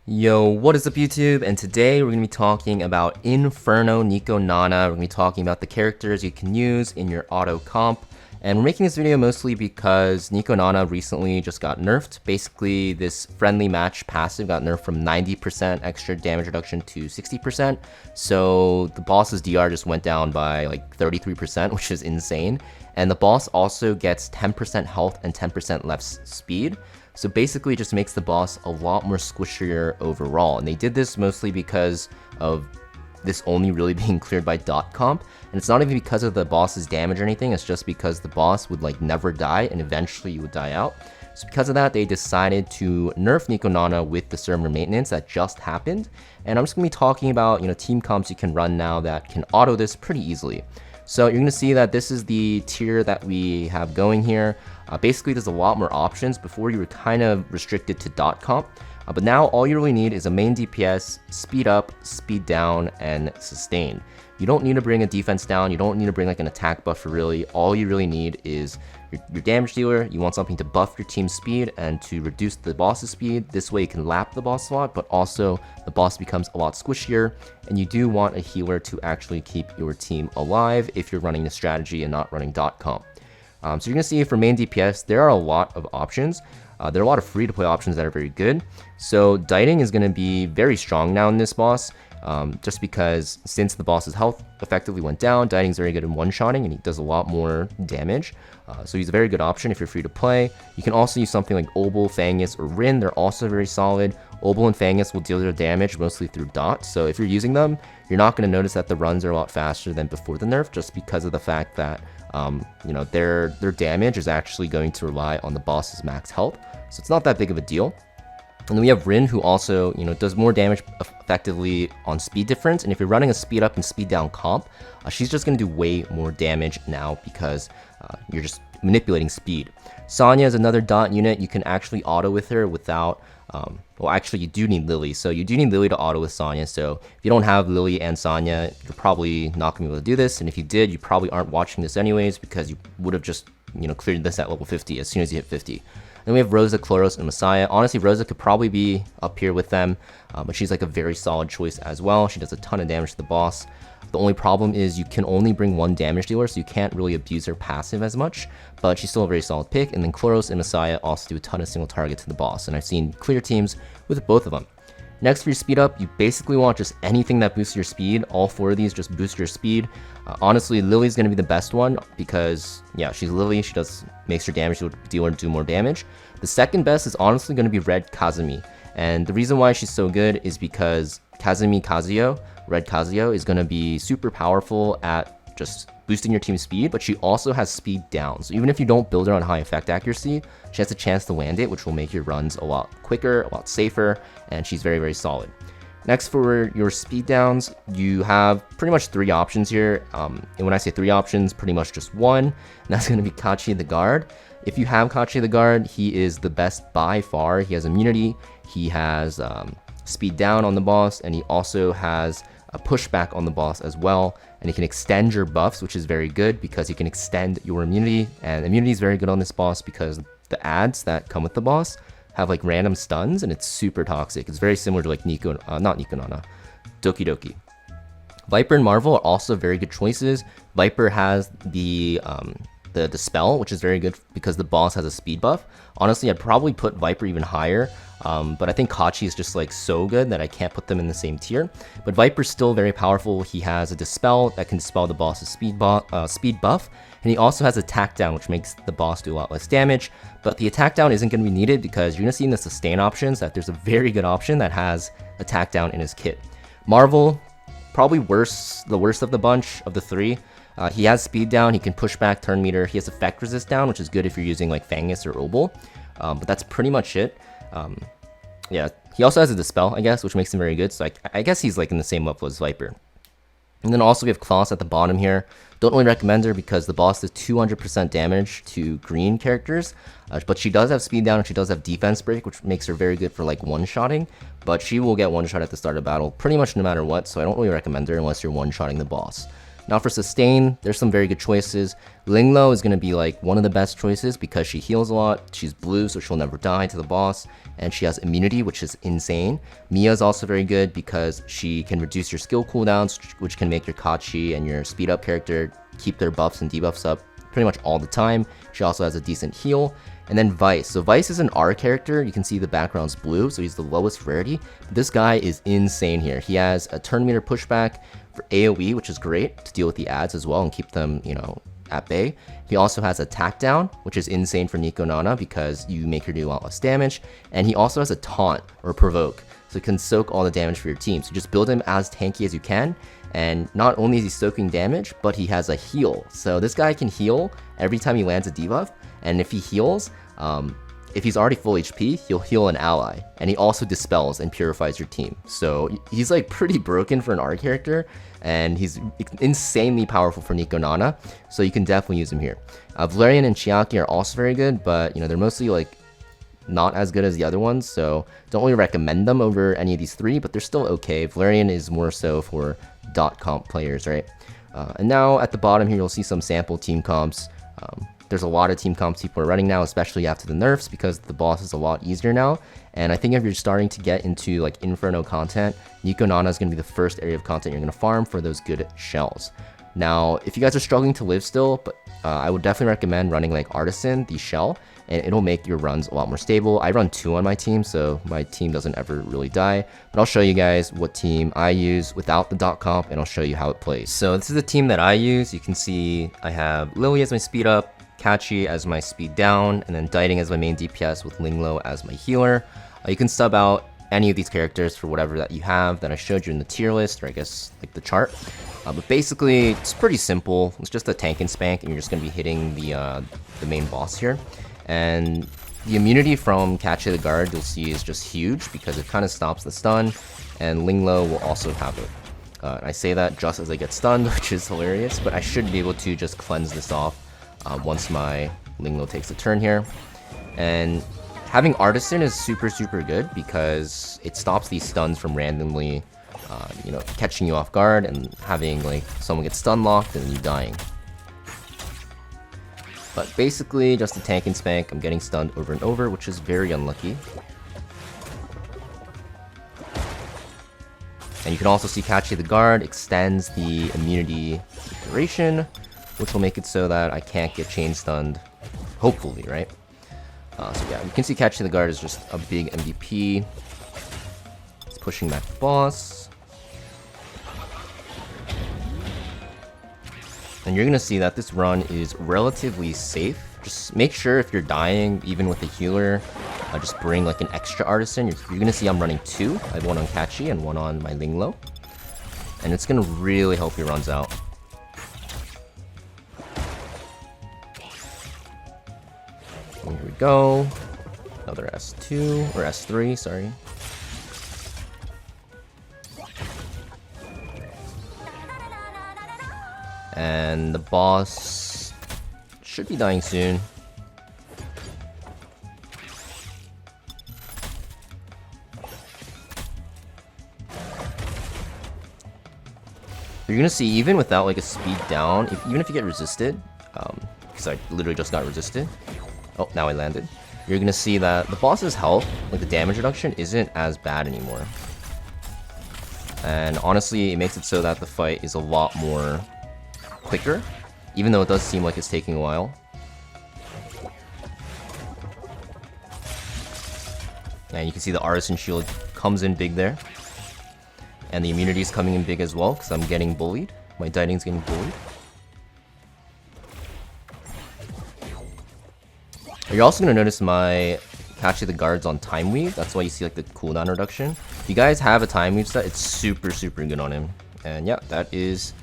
Yo, what is up YouTube? And today we're going to be talking about Inferno NicoNana. We're going to be talking about the characters you can use in your auto comp. And we're making this video mostly because NicoNana recently just got nerfed. Basically, this friendly match passive got nerfed from 90% extra damage reduction to 60%. So the boss's DR just went down by like 33%, which is insane. And the boss also gets 10% health and 10% less speed. So basically it just makes the boss a lot more squishier overall. And they did this mostly because of this only really being cleared by dot comp. And it's not even because of the boss's damage or anything, it's just because the boss would like never die and eventually you would die out. So because of that, they decided to nerf NicoNana with the server maintenance that just happened. And I'm just gonna be talking about, team comps you can run now that can auto this pretty easily. So you're gonna see that this is the tier that we have going here. Basically, there's a lot more options. Before you were kind of restricted to dot comp, but now all you really need is a main DPS, speed up, speed down, and sustain. You don't need to bring a defense down, you don't need to bring like an attack buffer really. All you really need is your damage dealer. You want something to buff your team's speed and to reduce the boss's speed. This way you can lap the boss a lot, but also the boss becomes a lot squishier. And you do want a healer to actually keep your team alive if you're running the strategy and not running dot comp. So you're going to see for main DPS, there are a lot of options. There are a lot of free-to-play options that are very good. So Dieting is going to be very strong now in this boss, just because since the boss's health effectively went down, Dieting is very good in one-shotting and he does a lot more damage. So he's a very good option if you're free to play. You can also use something like Obol, Fangus, or Rin. They're also very solid. Obol and Fangus will deal their damage mostly through dot. So if you're using them, you're not going to notice that the runs are a lot faster than before the nerf, just because of the fact that their damage is actually going to rely on the boss's max health. So it's not that big of a deal. And then we have Rin, who also, does more damage effectively on speed difference. And if you're running a speed up and speed down comp, she's just going to do way more damage now because you're just manipulating speed. Sonya is another dot unit. You can actually auto with her without, well, actually you do need Lily. So you do need Lily to auto with Sonya. So if you don't have Lily and Sonya, you're probably not going to be able to do this. And if you did, you probably aren't watching this anyways because you would have just, cleared this at level 50 as soon as you hit 50. Then we have Rosa, Chloros, and Messiah. Honestly, Rosa could probably be up here with them, but she's like a very solid choice as well. She does a ton of damage to the boss. The only problem is you can only bring one damage dealer, so you can't really abuse her passive as much, but she's still a very solid pick. And then Chloros and Messiah also do a ton of single target to the boss, and I've seen clear teams with both of them. Next, for your speed up, you basically want just anything that boosts your speed. All four of these just boost your speed. Honestly, Lily's going to be the best one because, yeah, she's Lily. She makes her damage dealer do more damage. The second best is honestly going to be Red Kazumi. And the reason why she's so good is because Kazumi Kazuyo, Red Kazuyo, is going to be super powerful at just boosting your team's speed, but she also has speed down. So even if you don't build her on high effect accuracy, she has a chance to land it, which will make your runs a lot quicker, a lot safer, and she's very, very solid. Next, for your speed downs, you have pretty much three options here. And when I say three options, pretty much just one, and that's going to be Kachi the Guard. If you have Kachi the Guard, he is the best by far. He has immunity, he has speed down on the boss, and he also has a pushback on the boss as well. And he can extend your buffs, which is very good because he can extend your immunity. And immunity is very good on this boss because the ads that come with the boss have like random stuns, and it's super toxic. It's very similar to like not NicoNana, Doki Doki. Viper and Marvel are also very good choices. Viper has the spell, which is very good because the boss has a speed buff. Honestly, I'd probably put Viper even higher, but I think Kachi is just like so good that I can't put them in the same tier. But Viper's still very powerful. He has a Dispel that can dispel the boss's speed buff, and he also has Attack Down, which makes the boss do a lot less damage. But the Attack Down isn't going to be needed because you're going to see in the sustain options that there's a very good option that has Attack Down in his kit. Marvel, probably the worst of the bunch of the three. He has speed down, he can push back turn meter, he has effect resist down, which is good if you're using like Fangus or Obol, but that's pretty much it. Yeah, he also has a Dispel, I guess, which makes him very good, so I guess he's like in the same level as Viper. And then also we have Klaus at the bottom here. Don't really recommend her because the boss does 200% damage to green characters, but she does have speed down and she does have defense break, which makes her very good for like one-shotting, but she will get one-shot at the start of battle pretty much no matter what, so I don't really recommend her unless you're one-shotting the boss. Now for sustain, there's some very good choices. Linglo is going to be like one of the best choices because she heals a lot. She's blue, so she'll never die to the boss. And she has immunity, which is insane. Mia is also very good because she can reduce your skill cooldowns, which can make your Kachi and your speed up character keep their buffs and debuffs up pretty much all the time. She also has a decent heal. And then Vice. So Vice is an R character. You can see the background's blue, so he's the lowest rarity. But this guy is insane here. He has a turn meter pushback for AoE, which is great to deal with the ads as well and keep them, you know, at bay. He also has attack down, which is insane for NicoNana because you make her do a lot less damage. And he also has a taunt or provoke, so it can soak all the damage for your team. So just build him as tanky as you can. And not only is he soaking damage, but he has a heal. So this guy can heal every time he lands a debuff. And if he heals, if he's already full HP, he'll heal an ally. And he also dispels and purifies your team. So he's like pretty broken for an R character. And he's insanely powerful for NicoNana. So you can definitely use him here. Valerian and Chiaki are also very good, but you know, they're mostly like not as good as the other ones. So don't really recommend them over any of these three, but they're still okay. Valerian is more so for .comp players, right? And now at the bottom here, you'll see some sample team comps. There's a lot of team comps people are running now, especially after the nerfs, because the boss is a lot easier now. And I think if you're starting to get into like Inferno content, NicoNana is going to be the first area of content you're going to farm for those good shells. Now, if you guys are struggling to live still, but I would definitely recommend running like Artisan, the shell, and it'll make your runs a lot more stable. I run 2 on my team, so my team doesn't ever really die. But I'll show you guys what team I use without the .comp, and I'll show you how it plays. So this is the team that I use. You can see I have Lily as my speed up, Kachi as my speed down, and then Dieting as my main DPS with Linglo as my healer. You can sub out any of these characters for whatever that you have that I showed you in the tier list, or I guess like the chart. But basically, it's pretty simple. It's just a tank and spank, and you're just going to be hitting the main boss here. And the immunity from Kachi the Guard, you'll see, is just huge because it kind of stops the stun, and Linglo will also have it. I say that just as I get stunned, which is hilarious, but I should be able to just cleanse this off once my Linglo takes a turn here. And having Artisan is super good because it stops these stuns from randomly you know, catching you off guard and having like someone get stun locked and then you dying. But basically just a tank and spank. I'm getting stunned over and over, which is very unlucky. And you can also see Kachi the Guard extends the immunity duration, which will make it so that I can't get chain stunned, hopefully, right? So yeah, you can see Kachi the Guard is just a big MVP. It's pushing back the boss. And you're gonna see that this run is relatively safe. Just make sure if you're dying, even with a healer, just bring like an extra Artisan. You're gonna see I'm running 2. I have 1 on Kachi and 1 on my Linglo. And it's gonna really help your runs out. Here we go. Another S2, or S3, sorry. And the boss should be dying soon. You're gonna see, even without like a speed down, even if you get resisted, because I literally just got resisted. Oh, now I landed. You're gonna see that the boss's health, like the damage reduction, isn't as bad anymore. And honestly, it makes it so that the fight is a lot more quicker, even though it does seem like it's taking a while. And you can see the Artisan Shield comes in big there. And the immunity is coming in big as well, because I'm getting bullied. My Dieting's getting bullied. You're also going to notice my Kachi the Guard's on Time Weave. That's why you see like the cooldown reduction. If you guys have a Time Weave set, it's super good on him. And yeah, that is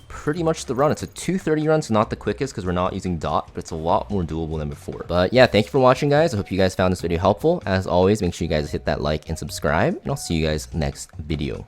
pretty much the run. It's a 2:30 run, so not the quickest because we're not using dot, but it's a lot more doable than before. But yeah, thank you for watching, guys. I hope you guys found this video helpful. As always, make sure you guys hit that like and subscribe, and I'll see you guys next video.